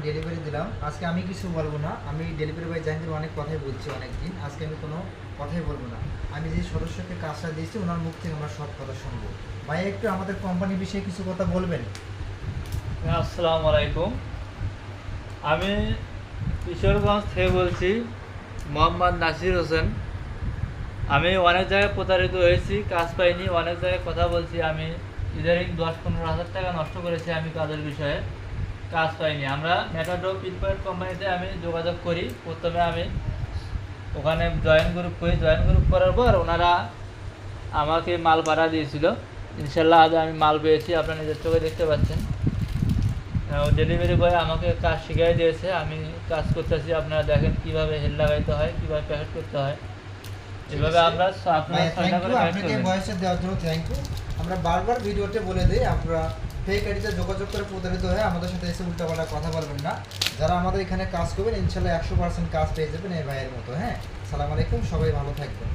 আমি ডেলিভারি দিলাম। আজকে আমি কিছু বলবো না, আমি ডেলিভারি বয় জাহাঙ্গীর অনেক কথাই বলছি অনেক দিন, আজকে আমি কোনো কথাই বলবো না। আমি যে সদস্যকে কাজটা দিয়েছি ওনার মুখ থেকে আমরা সব কথা শুনবো। ভাই একটু আমাদের কোম্পানির বিষয়ে কিছু কথা বলবেন? আসসালামু আলাইকুম। আমি কিশোরগঞ্জ থেকে বলছি, মোহাম্মদ নাসির হোসেন। আমি অনেক জায়গায় প্রতারিত হয়েছি, কাজ পাইনি, অনেক জায়গায় কথা বলছি। আমি ইদারিং 10-15 হাজার টাকা নষ্ট করেছি আমি কাজের বিষয়ে, কাজ পাইনি। আমরা ম্যাটাডো পিটপয়েন্ট কোম্পানিতে আমি যোগাযোগ করি। প্রথমে আমি ওখানে জয়েন গ্রুপ করি, জয়েন গ্রুপ করার পর ওনারা আমাকে মাল ভাড়া দিয়েছিল। ইনশাল্লাহ আজ আমি মাল পেয়েছি, আপনারা নিজের চোখে দেখতে পাচ্ছেন। ডেলিভারি বয় আমাকে কাজ শিখিয়ে দিয়েছে, আমি কাজ করতেছি। আপনারা দেখেন কিভাবে হেল লাগাইতে হয়, কিভাবে প্যাকেট করতে হয়। এভাবে আমরা ভাই আপনারা থ্যাংক ইউ, প্যাকেট আপনাকে করবেন। ভয়েসে দেওয়ার জন্য থ্যাংক ইউ। আমরা বারবার ভিডিওতে বলে দিই, আপনারা ফেক আইডিতে যোগাযোগ করে প্রতারিত হয়ে আমাদের সাথে এসে উল্টাপাল্টা কথা বলবেন না। যারা আমাদের এখানে কাজ করবেন ইনশাল্লাহ 100% কাজ পেয়ে যাবেন এই ভাইয়ের মতো। হ্যাঁ, সালাম আলাইকুম, সবাই ভালো থাকবেন।